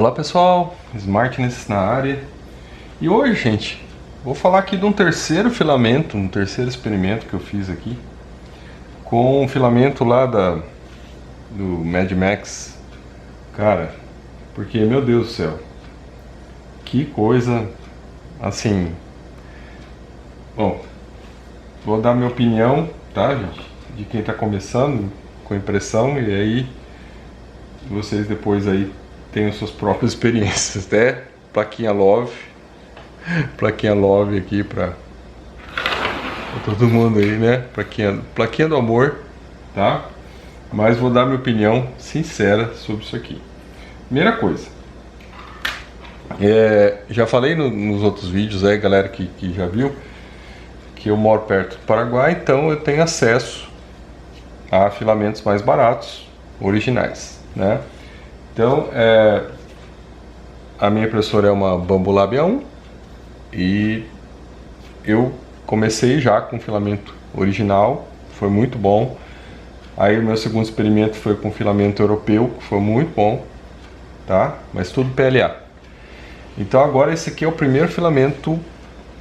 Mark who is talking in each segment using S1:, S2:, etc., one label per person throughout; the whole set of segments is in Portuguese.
S1: Olá pessoal, Smartness na área. E hoje, gente, vou falar aqui de um terceiro filamento, um terceiro experimento que eu fiz aqui com um filamento lá do Mad Max. Cara, porque, meu Deus do céu, que coisa, assim. Bom, vou dar minha opinião, tá, gente, de quem tá começando com impressão, e aí vocês depois aí tem as suas próprias experiências, né? Plaquinha Love aqui pra todo mundo aí, né? Plaquinha do amor, tá? Mas vou dar minha opinião sincera sobre isso aqui. Primeira coisa, já falei nos outros vídeos aí, galera que já viu, que eu moro perto do Paraguai, então eu tenho acesso a filamentos mais baratos, originais, né? Então, a minha impressora é uma Bambolab A1 e eu comecei já com filamento original, foi muito bom. Aí o meu segundo experimento foi com filamento europeu, que foi muito bom, tá? Mas tudo PLA. Então agora esse aqui é o primeiro filamento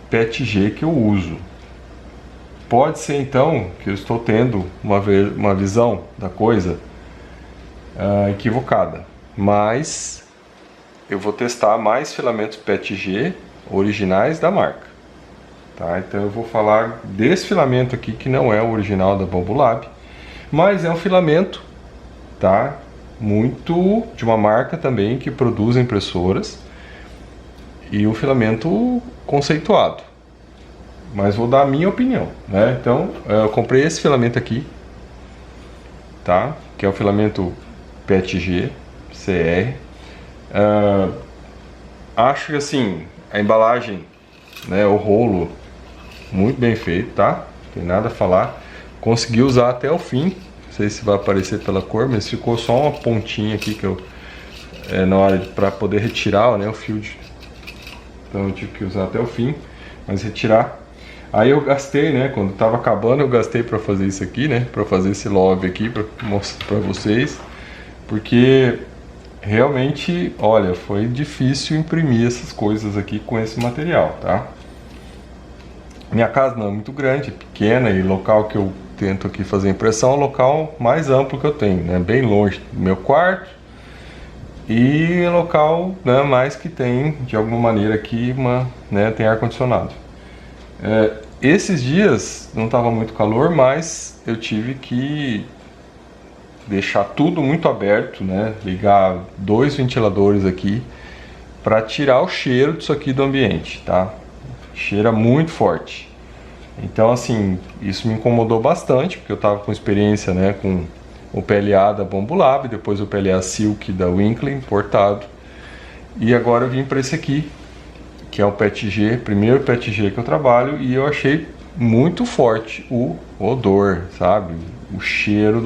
S1: PETG que eu uso. Pode ser então que eu estou tendo uma visão da coisa equivocada. Mas eu vou testar mais filamentos PETG originais da marca, tá? Então eu vou falar desse filamento aqui que não é o original da Bambolab, mas é um filamento, tá? Muito de uma marca também que produz impressoras e um filamento conceituado. Mas vou dar a minha opinião, né? Então eu comprei esse filamento aqui, tá? Que é o filamento PETG CR. Acho que assim, a embalagem, né, o rolo, muito bem feito, tá? Não tem nada a falar. Consegui usar até o fim. Não sei se vai aparecer pela cor, mas ficou só uma pontinha aqui que eu na hora para poder retirar, né, o fio então eu tive que usar até o fim, mas retirar. Aí eu gastei, né, quando tava acabando eu gastei para fazer isso aqui, né, para fazer esse love aqui para mostrar para vocês, porque realmente, olha, foi difícil imprimir essas coisas aqui com esse material, tá? Minha casa não é muito grande, é pequena, e o local que eu tento aqui fazer impressão é o local mais amplo que eu tenho, né? Bem longe do meu quarto, e local, né, mais que tem, de alguma maneira aqui, tem ar-condicionado. Esses dias não estava muito calor, mas eu tive que deixar tudo muito aberto, né? Ligar 2 ventiladores aqui para tirar o cheiro disso aqui do ambiente, tá? Cheira muito forte. Então, assim, isso me incomodou bastante, porque eu estava com experiência, né, com o PLA da Bambolab, depois o PLA Silk da Winkler importado, e agora eu vim para esse aqui, que é o PETG, primeiro PETG que eu trabalho, e eu achei muito forte o odor, sabe? O cheiro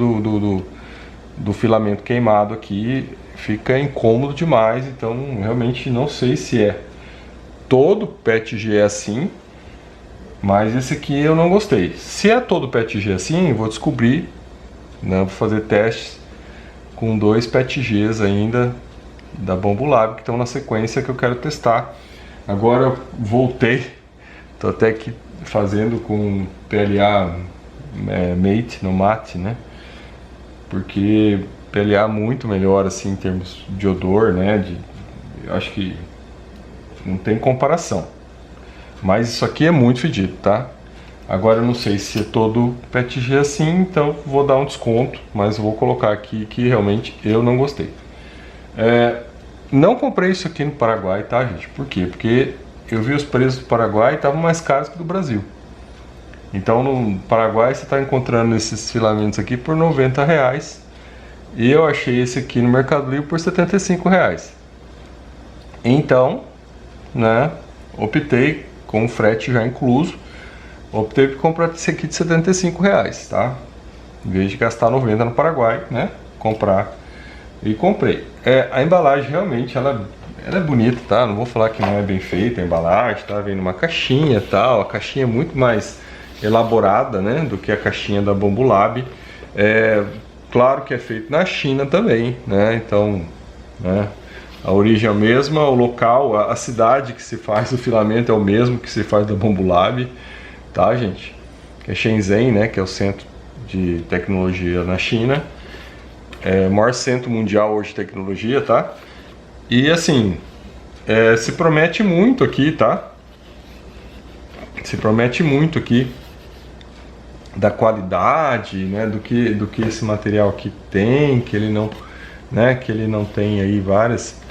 S1: do filamento queimado aqui fica incômodo demais, então realmente não sei se é todo PETG assim, mas esse aqui eu não gostei. Se é todo PETG assim, vou descobrir, né, vou fazer testes com 2 PETGs ainda da Bambolab que estão na sequência que eu quero testar. Agora eu voltei, tô até aqui fazendo com PLA Mate no mate, né? Porque PLA é muito melhor assim em termos de odor, né? Eu acho que não tem comparação. Mas isso aqui é muito fedido, tá? Agora eu não sei se é todo PETG assim, então vou dar um desconto, mas vou colocar aqui que realmente eu não gostei. Não comprei isso aqui no Paraguai, tá, gente? Por quê? Porque eu vi os preços do Paraguai e estavam mais caros que do Brasil. Então no Paraguai você está encontrando esses filamentos aqui por R$90 e eu achei esse aqui no Mercado Livre por R$75. Então, né, optei com o frete já incluso, optei por comprar esse aqui de R$75, tá? Em vez de gastar 90 no Paraguai, né, comprar. E comprei. A embalagem realmente ela é bonita, tá? Não vou falar que não é bem feita a embalagem, tá? Vem numa caixinha e tal. A caixinha é muito mais elaborada, né, do que a caixinha da Bambolab. Claro que é feito na China também, né? Então, né, A origem é a mesma, o local, a cidade que se faz o filamento é o mesmo que se faz da Bambolab, tá, gente? Que é Shenzhen, né? Que é o centro de tecnologia na China. É o maior centro mundial hoje de tecnologia, tá? E assim, se promete muito aqui, tá? Se promete muito aqui da qualidade, né? Do que esse material aqui tem, que ele não, né? Que ele não tem aí várias.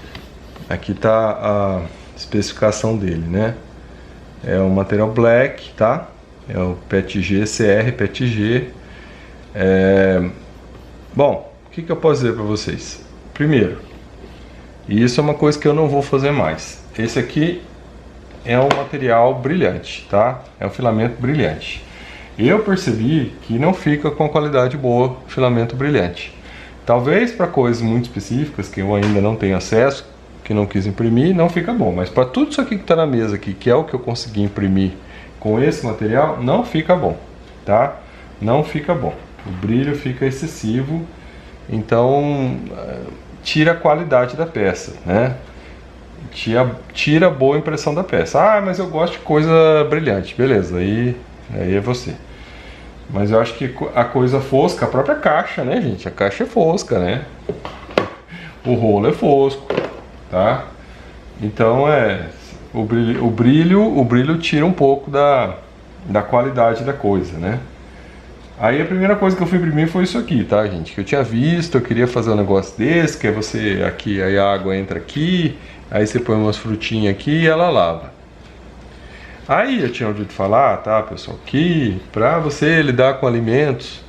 S1: Aqui tá a especificação dele, né? É o material black, tá? É o PETG CR PETG. Bom, o que eu posso dizer para vocês? Primeiro, e isso é uma coisa que eu não vou fazer mais. Esse aqui é um material brilhante, tá? É um filamento brilhante. Eu percebi que não fica com qualidade boa o filamento brilhante. Talvez para coisas muito específicas que eu ainda não tenho acesso, que não quis imprimir, não fica bom. Mas para tudo isso aqui que está na mesa aqui, que é o que eu consegui imprimir com esse material, não fica bom, tá? Não fica bom. O brilho fica excessivo, então tira a qualidade da peça, né? Tira a boa impressão da peça. Ah, mas eu gosto de coisa brilhante. Beleza, aí é você. Mas eu acho que a coisa fosca, a própria caixa, né, gente? A caixa é fosca, né? O rolo é fosco. Tá? Então o brilho tira um pouco da qualidade da coisa, né? Aí a primeira coisa que eu fui imprimir foi isso aqui, tá, gente? Que eu tinha visto, eu queria fazer um negócio desse, que é você aqui, aí a água entra aqui, aí você põe umas frutinhas aqui e ela lava. Aí eu tinha ouvido falar, tá, pessoal, que para você lidar com alimentos,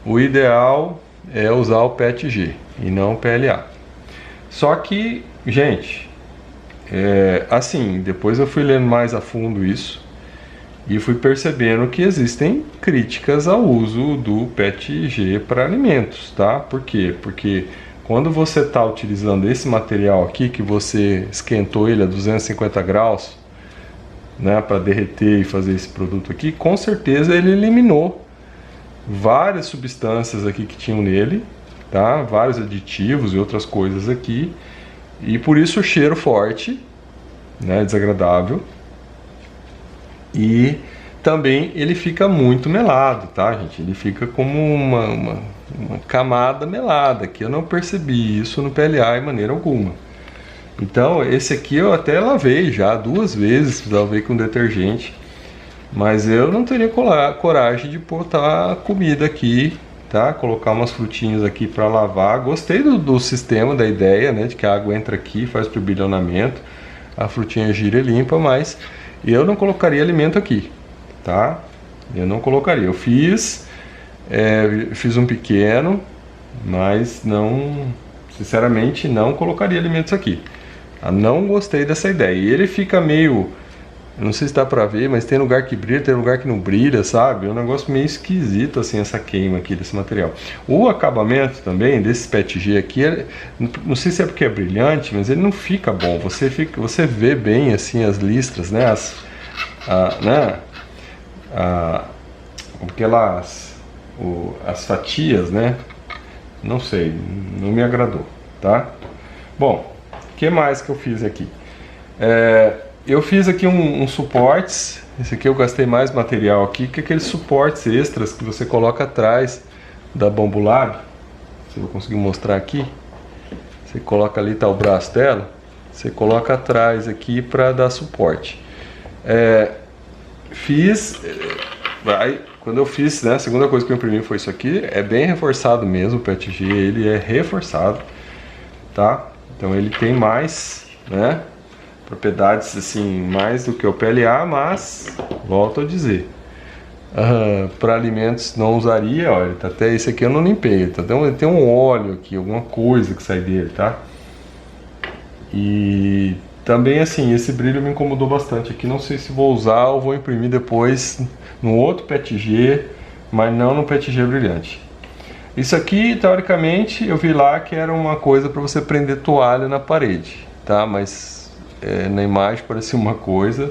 S1: o ideal é usar o PETG e não o PLA. Só que, gente, assim, depois eu fui lendo mais a fundo isso e fui percebendo que existem críticas ao uso do PETG para alimentos, tá? Por quê? Porque quando você está utilizando esse material aqui, que você esquentou ele a 250 graus, né, para derreter e fazer esse produto aqui, com certeza ele eliminou várias substâncias aqui que tinham nele, tá? Vários aditivos e outras coisas aqui, e por isso o cheiro forte, né, desagradável, e também ele fica muito melado, tá, gente? Ele fica como uma camada melada, que eu não percebi isso no PLA de maneira alguma. Então esse aqui eu até lavei já 2 vezes, lavei com detergente, mas eu não teria coragem de botar comida aqui, tá? Colocar umas frutinhas aqui para lavar. Gostei do sistema, da ideia, né? De que a água entra aqui, faz turbilhonamento, a frutinha gira e limpa, mas eu não colocaria alimento aqui, tá? Eu não colocaria. Eu fiz um pequeno, mas não, sinceramente, não colocaria alimentos aqui. Eu não gostei dessa ideia. E ele fica meio, não sei se dá pra ver, mas tem lugar que brilha, tem lugar que não brilha, sabe? É um negócio meio esquisito, assim, essa queima aqui desse material. O acabamento também, desse PETG aqui, não sei se é porque é brilhante, mas ele não fica bom. Você vê bem, assim, as listras, né? As fatias, né? Não sei, não me agradou, tá? Bom, o que mais que eu fiz aqui? Eu fiz aqui uns suportes. Esse aqui eu gastei mais material aqui, que é aqueles suportes extras que você coloca atrás da Bambolab. Se eu conseguir mostrar aqui, você coloca ali, tá o braço dela, você coloca atrás aqui para dar suporte. Quando eu fiz, né, a segunda coisa que eu imprimi foi isso aqui. É bem reforçado mesmo o PETG, ele é reforçado, tá? Então ele tem mais, né, propriedades assim, mais do que o PLA, mas volto a dizer, para alimentos não usaria. Olha, tá até esse aqui eu não limpei, tá? Ele tem um óleo aqui, alguma coisa que sai dele, tá? E também assim, esse brilho me incomodou bastante aqui. Não sei se vou usar ou vou imprimir depois no outro PETG, mas não no PETG brilhante. Isso aqui, teoricamente, eu vi lá que era uma coisa para você prender toalha na parede, tá? Mas na imagem parecia uma coisa,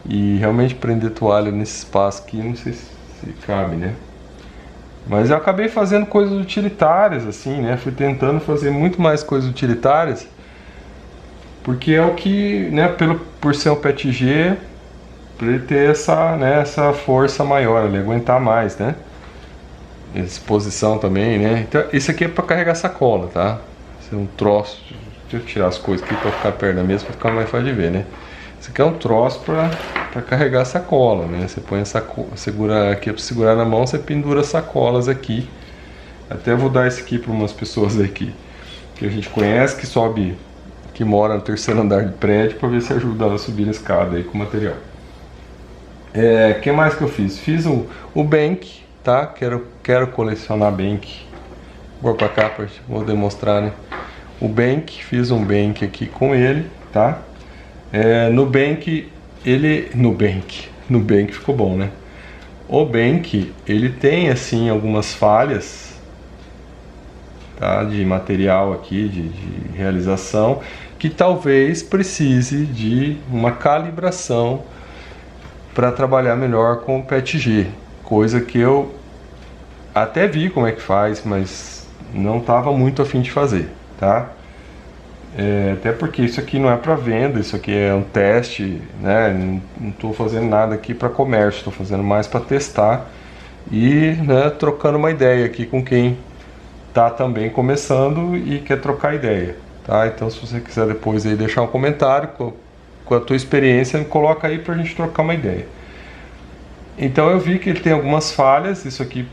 S1: e realmente prender toalha nesse espaço aqui, não sei se cabe, né? Mas eu acabei fazendo coisas utilitárias, assim, né? Fui tentando fazer muito mais coisas utilitárias porque é o que, né, por ser um PETG, para ele ter essa, né, essa força maior, ele aguentar mais, né? Exposição também, né? Então, isso aqui é para carregar sacola, tá? Isso é um troço. Deixa eu tirar as coisas aqui para ficar perto da mesa, para ficar mais fácil de ver, né? Isso aqui é um troço para carregar sacola, né? Você põe a sacola, segura aqui, para segurar na mão, você pendura sacolas aqui. Até vou dar esse aqui para umas pessoas aqui que a gente conhece, que sobe, que mora no terceiro andar de prédio, para ver se ajuda ela a subir a escada aí com o material. Que mais que eu fiz? Fiz o bank, tá? Quero colecionar bank. Vou para cá, vou demonstrar, né? O bank, fiz um bank aqui com ele, tá? No bank ficou bom, né? O bank, ele tem assim algumas falhas, tá? De material aqui, de realização, que talvez precise de uma calibração para trabalhar melhor com o PETG, coisa que eu até vi como é que faz, mas não estava muito a fim de fazer, tá? Até porque isso aqui não é para venda, isso aqui é um teste, né? Não estou fazendo nada aqui para comércio, estou fazendo mais para testar e, né, trocando uma ideia aqui com quem está também começando e quer trocar ideia, tá? Então, se você quiser depois aí deixar um comentário com a tua experiência, coloca aí pra gente trocar uma ideia. Então eu vi que ele tem algumas falhas, isso aqui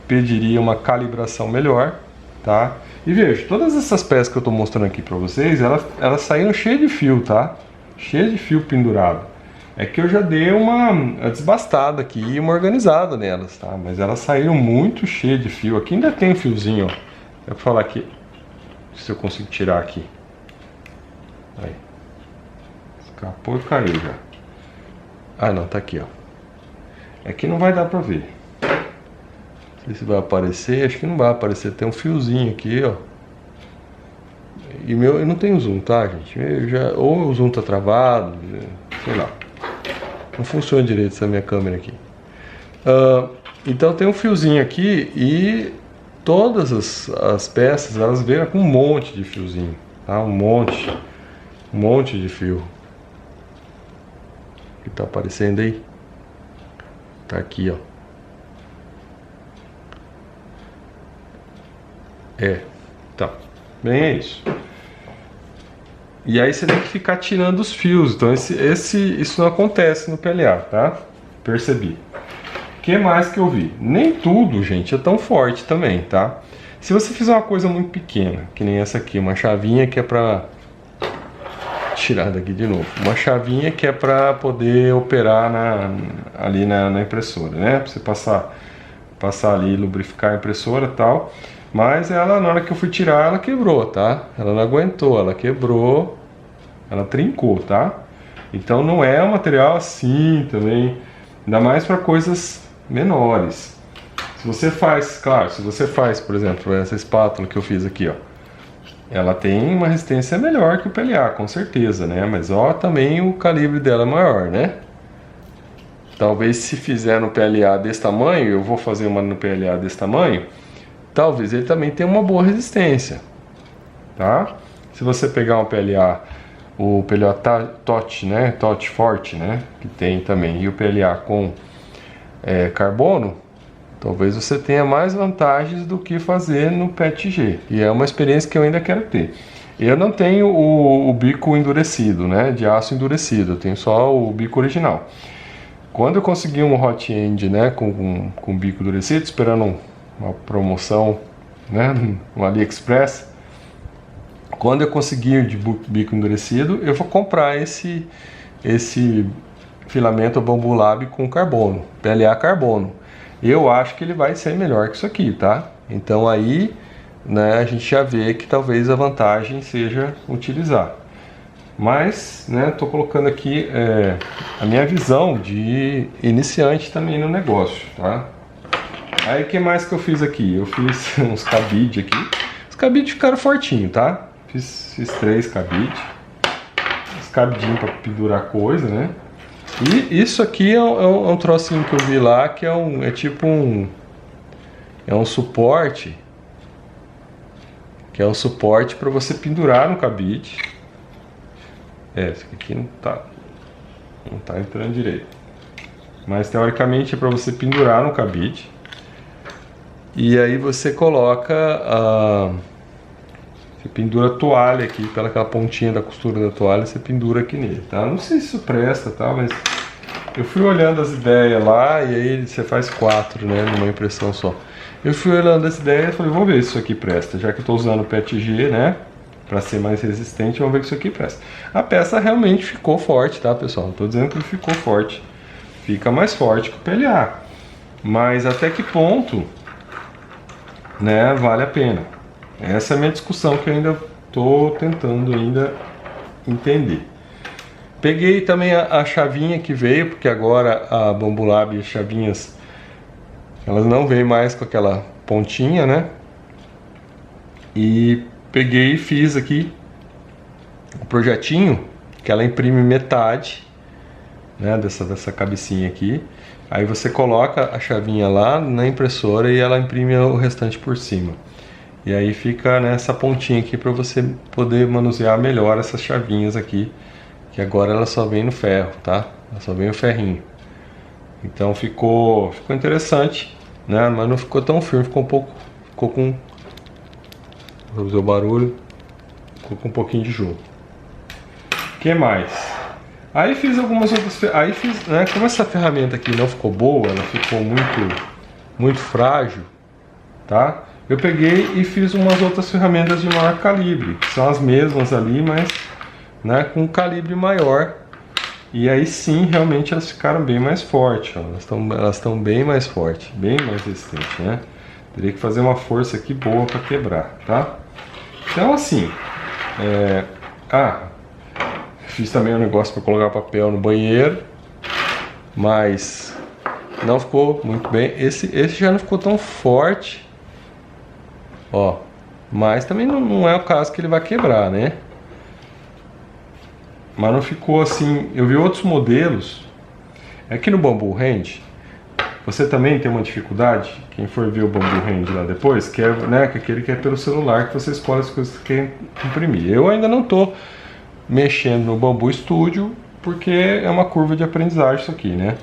S1: pediria uma calibração melhor, tá? E veja, todas essas peças que eu estou mostrando aqui para vocês, elas saíram cheias de fio, tá? Cheia de fio pendurado. É que eu já dei uma desbastada aqui e uma organizada nelas, tá? Mas elas saíram muito cheias de fio. Aqui ainda tem um fiozinho, ó. Eu vou falar aqui, se eu consigo tirar aqui. Aí. Escapou e caiu já. Ah, não, tá aqui, ó. Aqui não vai dar pra ver. Não sei se vai aparecer, acho que não vai aparecer. Tem um fiozinho aqui, ó. E eu não tenho zoom, tá, gente? Ou o zoom tá travado, sei lá. Não funciona direito essa minha câmera aqui. Então tem um fiozinho aqui e todas as peças, elas vêm com um monte de fiozinho, tá? Um monte de fio. Que tá aparecendo aí? Tá aqui, ó. Tá. Bem, é isso. E aí você tem que ficar tirando os fios. Então isso não acontece no PLA, tá? Percebi. O que mais que eu vi? Nem tudo, gente, é tão forte também, tá? Se você fizer uma coisa muito pequena, que nem essa aqui, uma chavinha que é pra... tirar daqui de novo. Uma chavinha que é pra poder operar ali na impressora, né? Pra você passar ali, lubrificar a impressora e tal. Mas ela, na hora que eu fui tirar, ela quebrou, tá? Ela não aguentou, ela quebrou, ela trincou, tá? Então não é um material assim também, ainda mais para coisas menores. Se você faz, claro, se você faz, por exemplo, essa espátula que eu fiz aqui, ó, ela tem uma resistência melhor que o PLA, com certeza, né? Mas ó, também o calibre dela é maior, né? Talvez se fizer no PLA desse tamanho, eu vou fazer uma no PLA desse tamanho, talvez ele também tenha uma boa resistência, tá? Se você pegar um PLA, o PLA TOT, né? TOT forte, né? Que tem também, e o PLA com carbono, talvez você tenha mais vantagens do que fazer no PETG. E é uma experiência que eu ainda quero ter. Eu não tenho o bico endurecido, né? De aço endurecido, eu tenho só o bico original. Quando eu consegui um hot end, né? Com bico endurecido, esperando uma promoção, né, no AliExpress, quando eu conseguir de bico endurecido, eu vou comprar esse filamento Bambu Lab com carbono, PLA carbono. Eu acho que ele vai ser melhor que isso aqui, tá? Então aí, né, a gente já vê que talvez a vantagem seja utilizar. Mas, né, tô colocando aqui a minha visão de iniciante também no negócio, tá? Aí o que mais que eu fiz aqui? Eu fiz uns cabides aqui. Os cabides ficaram fortinhos, tá? Fiz 3 cabides. Os cabidinhos para pendurar coisa, né? E isso aqui é um trocinho que eu vi lá, que é tipo um... é um suporte. Que é um suporte para você pendurar no cabide. Esse aqui não tá entrando direito. Mas teoricamente é para você pendurar no cabide. E aí você coloca você pendura a toalha aqui, pelaquela pontinha da costura da toalha, você pendura aqui nele, tá? Não sei se isso presta, tá? Mas eu fui olhando as ideias lá, e aí você faz 4, né? Numa impressão só. Eu fui olhando as ideias e falei, vamos ver se isso aqui presta. Já que eu tô usando o PETG, né? Pra ser mais resistente, vamos ver se isso aqui presta. A peça realmente ficou forte, tá, pessoal? Não tô dizendo que ficou forte. Fica mais forte que o PLA. Mas até que ponto, né, vale a pena? Essa é a minha discussão que eu ainda tô tentando entender. Peguei também a chavinha que veio, porque agora a Bambolab e as chavinhas, elas não vêm mais com aquela pontinha, né? E peguei e fiz aqui o projetinho, que ela imprime metade, né, dessa cabecinha aqui. Aí você coloca a chavinha lá na impressora e ela imprime o restante por cima. E aí fica nessa pontinha aqui para você poder manusear melhor essas chavinhas aqui, que agora ela só vem no ferro, tá? Ela só vem o ferrinho. Então ficou interessante, né? Mas não ficou tão firme, ficou com, vou fazer o barulho, ficou com um pouquinho de jogo. O que mais? Aí fiz algumas outras, né? Como essa ferramenta aqui não ficou boa, ela ficou muito frágil, tá? Eu peguei e fiz umas outras ferramentas de maior calibre, que são as mesmas ali, mas, né, com um calibre maior. E aí sim, realmente elas ficaram bem mais fortes, ó. Elas estão bem mais fortes, bem mais resistentes, né? Teria que fazer uma força aqui boa para quebrar, tá? Então assim, fiz também um negócio para colocar papel no banheiro, mas não ficou muito bem. Esse já não ficou tão forte, ó, mas também não é o caso que ele vai quebrar, né? Mas não ficou assim. Eu vi outros modelos. Aqui no Bambu Hand, você também tem uma dificuldade. Quem for ver o Bambu Hand lá depois, que é, né, que aquele que é pelo celular, que você escolhe as coisas que quer imprimir. Eu ainda não estou mexendo no Bambu Studio, porque é uma curva de aprendizagem isso aqui, né?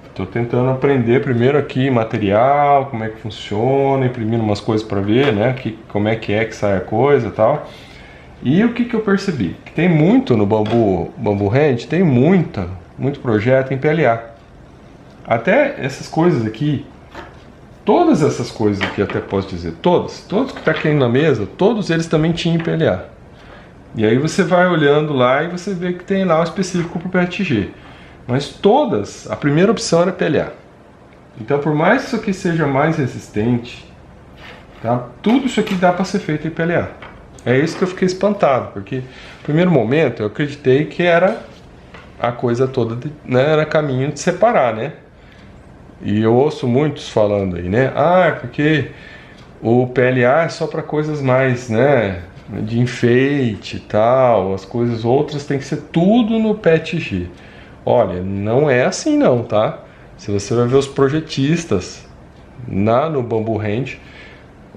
S1: Estou tentando aprender primeiro aqui material, como é que funciona, imprimindo umas coisas para ver, né? Como é que sai a coisa e tal. E o que eu percebi? Que tem muito no Bambu Hand, tem muito projeto em PLA. Até essas coisas aqui, todas essas coisas aqui, até posso dizer, todos que tá aqui na mesa, todos eles também tinham em PLA. E aí você vai olhando lá e você vê que tem lá o específico para o PETG. Mas todas, a primeira opção era PLA. Então, por mais que isso aqui seja mais resistente, tá? Tudo isso aqui dá para ser feito em PLA. É isso que eu fiquei espantado, porque no primeiro momento eu acreditei que era a coisa toda, né, era caminho de separar, né? E eu ouço muitos falando aí, né? Porque o PLA é só para coisas mais, né, de enfeite e tal, as coisas outras tem que ser tudo no PETG. Olha, não é assim não, tá? Se você vai ver os projetistas no Bambu Hand,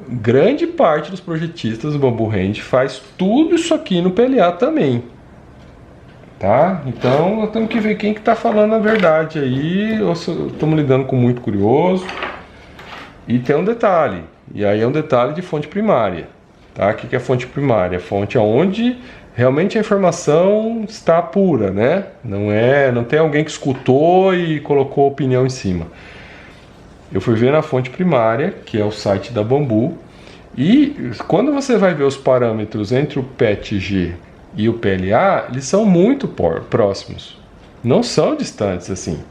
S1: grande parte dos projetistas do Bambu Hand faz tudo isso aqui no PLA também, tá? Então nós temos que ver quem que tá falando a verdade aí, ou estamos lidando com muito curioso. E tem um detalhe, e aí é um detalhe de fonte primária, tá? O que é fonte primária? Fonte onde realmente a informação está pura, né? Não tem alguém que escutou e colocou opinião em cima. Eu fui ver na fonte primária, que é o site da Bambu, e quando você vai ver os parâmetros entre o PETG e o PLA, eles são muito próximos, não são distantes assim.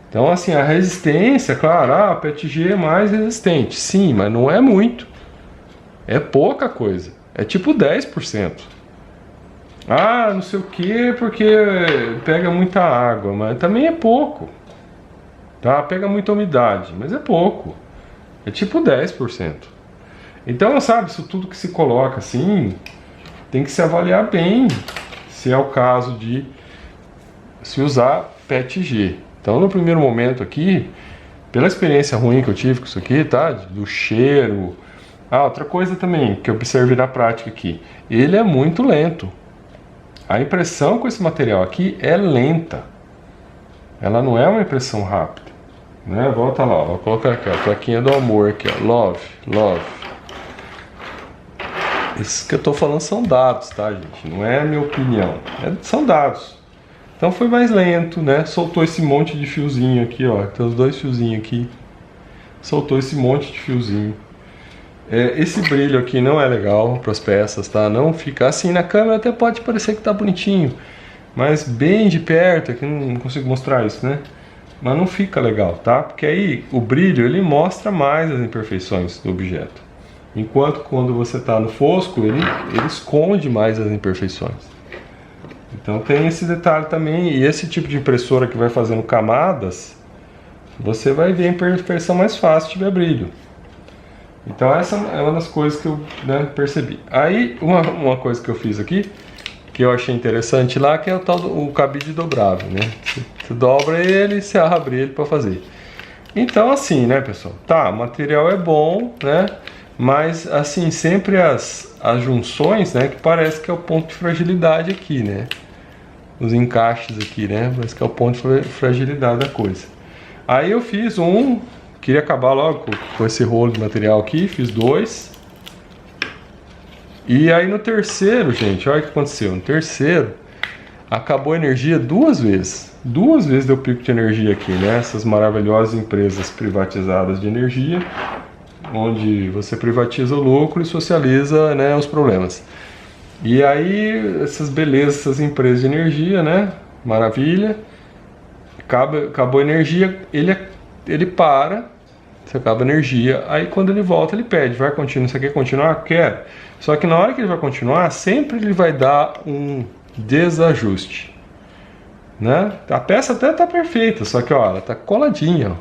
S1: Então assim, a resistência, claro, o PETG é mais resistente, sim, mas não é muito, é pouca coisa, é tipo 10%. Não sei o que, porque pega muita água, mas também é pouco, tá? Pega muita umidade, mas é pouco, é tipo 10%. Então, sabe, isso tudo que se coloca assim, tem que se avaliar bem se é o caso de se usar PETG. Então, no primeiro momento aqui, pela experiência ruim que eu tive com isso aqui, tá? Do cheiro. Outra coisa também que eu observei na prática aqui, ele é muito lento. A impressão com esse material aqui é lenta. Ela não é uma impressão rápida, né? Volta lá, ó. Vou colocar aqui, ó, a plaquinha do amor aqui, ó. Love, love. Isso que eu tô falando são dados, tá, gente? Não é a minha opinião. São dados. Então foi mais lento, né? Soltou esse monte de fiozinho aqui, ó. Tem os 2 fiozinhos aqui. Soltou esse monte de fiozinho. Esse brilho aqui não é legal para as peças, tá? Não fica assim na câmera, até pode parecer que tá bonitinho, mas bem de perto, aqui não consigo mostrar isso, né? Mas não fica legal, tá? Porque aí o brilho, ele mostra mais as imperfeições do objeto. Enquanto quando você tá no fosco, ele esconde mais as imperfeições. Então tem esse detalhe também, e esse tipo de impressora que vai fazendo camadas, você vai ver a imperfeição mais fácil se tiver brilho. Então essa é uma das coisas que eu, né, percebi. Aí uma coisa que eu fiz aqui, que eu achei interessante lá, que é o tal do cabide dobrável, né? Você dobra ele, você abre ele para fazer. Então assim, né, pessoal? Tá, o material é bom, né? Mas assim, sempre as junções, né, que parece que é o ponto de fragilidade aqui, né? Os encaixes aqui, né? Parece que é o ponto de fragilidade da coisa. Aí eu fiz queria acabar logo com esse rolo de material aqui, fiz 2. E aí no terceiro, gente, olha o que aconteceu. No terceiro, acabou a energia 2 vezes. 2 vezes deu pico de energia aqui, né? Essas maravilhosas empresas privatizadas de energia, onde você privatiza o lucro e socializa, né, os problemas. E aí, essas belezas, essas empresas de energia, né? Maravilha. Acabou a energia, ele para, você acaba a energia, aí quando ele volta ele pede, vai continuar, você quer continuar? Quer. Só que na hora que ele vai continuar, sempre ele vai dar um desajuste, né? A peça até tá perfeita, só que ó, ela tá coladinha, ó.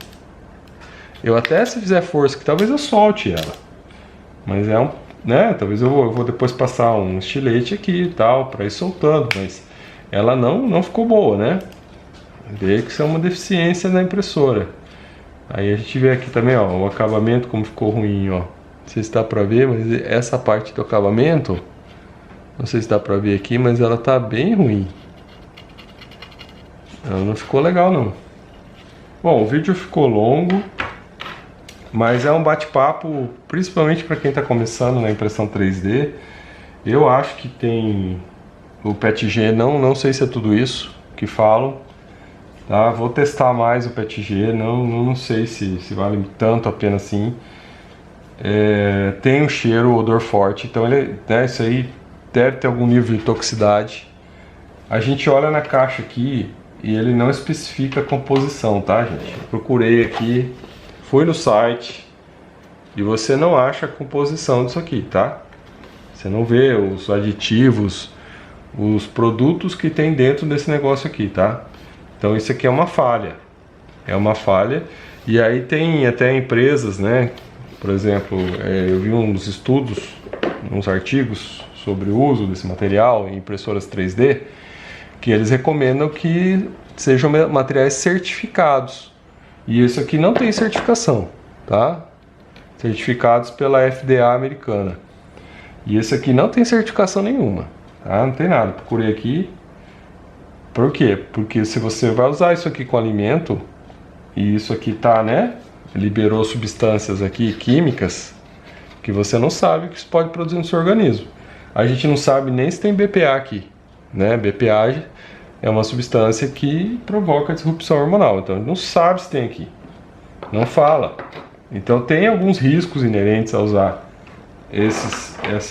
S1: Eu até se fizer força, que talvez eu solte ela, mas né? Talvez eu vou depois passar um estilete aqui e tal, para ir soltando, mas ela não ficou boa, né? Vê que isso é uma deficiência na impressora. Aí a gente vê aqui também, ó, o acabamento como ficou ruim, ó. Não sei se dá pra ver, mas essa parte do acabamento, não sei se dá pra ver aqui, mas ela tá bem ruim. Ela não ficou legal, não. Bom, o vídeo ficou longo, mas é um bate-papo, principalmente para quem está começando na impressão 3D. Eu acho que tem o PETG, não sei se é tudo isso que falam. Tá? Vou testar mais o PETG, não sei se vale tanto a pena assim. Tem um cheiro, odor forte, então né, isso aí deve ter algum nível de toxicidade. A gente olha na caixa aqui e ele não especifica a composição, tá, gente? Eu procurei aqui, fui no site e você não acha a composição disso aqui, tá? Você não vê os aditivos, os produtos que tem dentro desse negócio aqui, tá? Então isso aqui é uma falha. É uma falha. E aí tem até empresas, né? Por exemplo, eu vi uns estudos, uns artigos sobre o uso desse material em impressoras 3D, que eles recomendam que sejam materiais certificados. E isso aqui não tem certificação, tá? Certificados pela FDA americana. E esse aqui não tem certificação nenhuma, tá? Não tem nada. Procurei aqui. Por quê? Porque se você vai usar isso aqui com alimento, e isso aqui tá, né? Liberou substâncias aqui químicas que você não sabe que isso pode produzir no seu organismo. A gente não sabe nem se tem BPA aqui, né? BPA é uma substância que provoca disrupção hormonal, então a gente não sabe se tem aqui. Não fala. Então tem alguns riscos inerentes a usar esses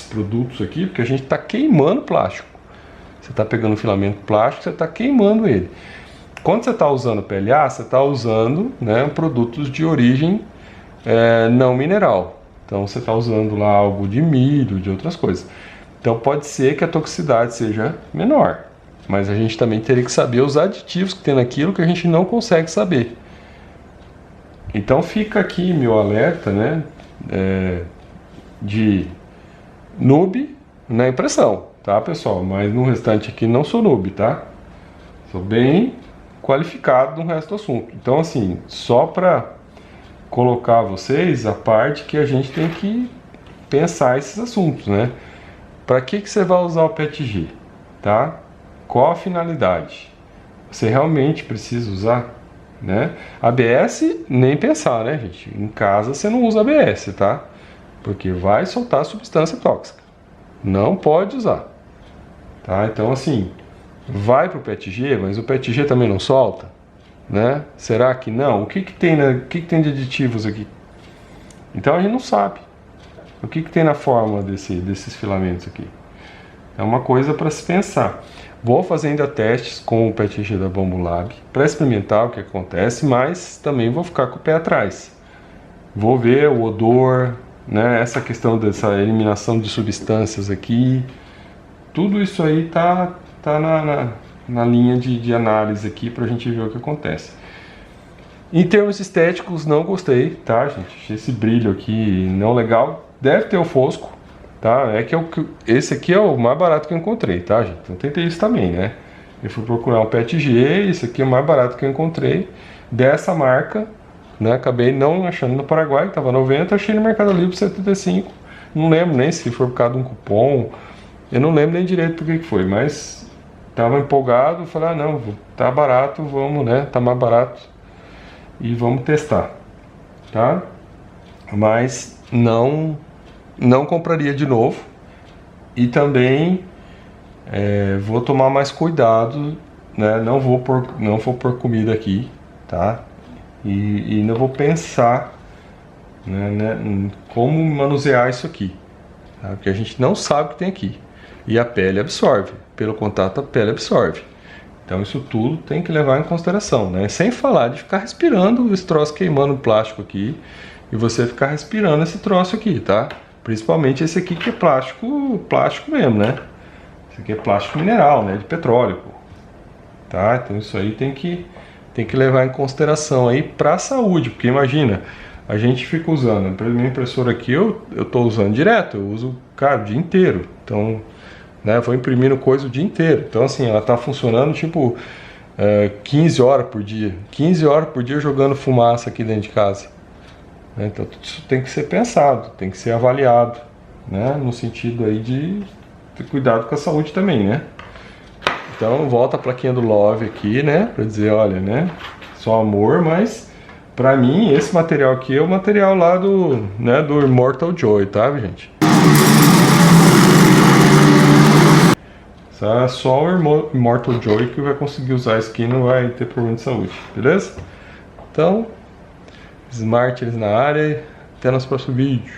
S1: produtos aqui, porque a gente está queimando plástico. Você está pegando um filamento plástico, você está queimando ele. Quando você está usando PLA, você está usando, né, produtos de origem não mineral. Então você está usando lá algo de milho, de outras coisas. Então pode ser que a toxicidade seja menor, mas a gente também teria que saber os aditivos que tem naquilo que a gente não consegue saber. Então fica aqui meu alerta, né, de noob na impressão, tá, pessoal? Mas no restante aqui não sou noob, tá? Sou bem qualificado no resto do assunto. Então assim, só para colocar vocês a parte que a gente tem que pensar esses assuntos, né? Para que você vai usar o PETG, tá? Qual a finalidade? Você realmente precisa usar, né? ABS, nem pensar, né, gente? Em casa você não usa ABS, tá? Porque vai soltar substância tóxica. Não pode usar, tá? Então, assim, vai pro PETG, mas o PETG também não solta, né? Será que não? O que tem, o que tem de aditivos aqui? Então a gente não sabe. O que tem na forma desses filamentos aqui? É uma coisa para se pensar. Vou fazer ainda testes com o PETG da Bambulab para experimentar o que acontece, mas também vou ficar com o pé atrás. Vou ver o odor, né? Essa questão dessa eliminação de substâncias aqui. Tudo isso aí tá na linha de análise aqui para a gente ver o que acontece. Em termos estéticos, não gostei, tá, gente? Achei esse brilho aqui não legal. Deve ter o fosco, tá? Esse aqui é o mais barato que eu encontrei, tá, gente? Então tentei isso também, né? Eu fui procurar um PETG, esse aqui é o mais barato que eu encontrei dessa marca, né? Acabei não achando no Paraguai, que tava 90, achei no Mercado Livre por 75. Não lembro nem se foi por causa de um cupom. Eu não lembro nem direito por que foi, mas tava empolgado, falei, ah, não, tá barato, vamos, né? Tá mais barato e vamos testar, tá? Mas não compraria de novo e também vou tomar mais cuidado, né? Não vou pôr comida aqui, tá? E ainda vou pensar, né, em como manusear isso aqui, tá? Porque a gente não sabe o que tem aqui e a pele absorve, pelo contato a pele absorve. Então isso tudo tem que levar em consideração, né? Sem falar de ficar respirando esse troço queimando o plástico aqui e você ficar respirando esse troço aqui, tá? Principalmente esse aqui que é plástico mesmo, né? Esse aqui é plástico mineral, né? De petróleo, pô. Tá? Então isso aí tem que levar em consideração aí pra saúde, porque imagina, a gente fica usando, a minha impressora aqui eu tô usando direto, eu uso, cara, o dia inteiro. Então, né, vou imprimindo coisa o dia inteiro. Então, assim, ela tá funcionando tipo 15 horas por dia. 15 horas por dia jogando fumaça aqui dentro de casa. Então, tudo isso tem que ser pensado, tem que ser avaliado, né? No sentido aí de ter cuidado com a saúde também, né? Então, volta a plaquinha do Love aqui, né? Pra dizer, olha, né? Só amor, mas pra mim, esse material aqui é o material lá do Immortal Joy, tá, gente? Só o Immortal Joy que vai conseguir usar isso aqui e não vai ter problema de saúde, beleza? Então, Smart eles na área, até nosso próximo vídeo.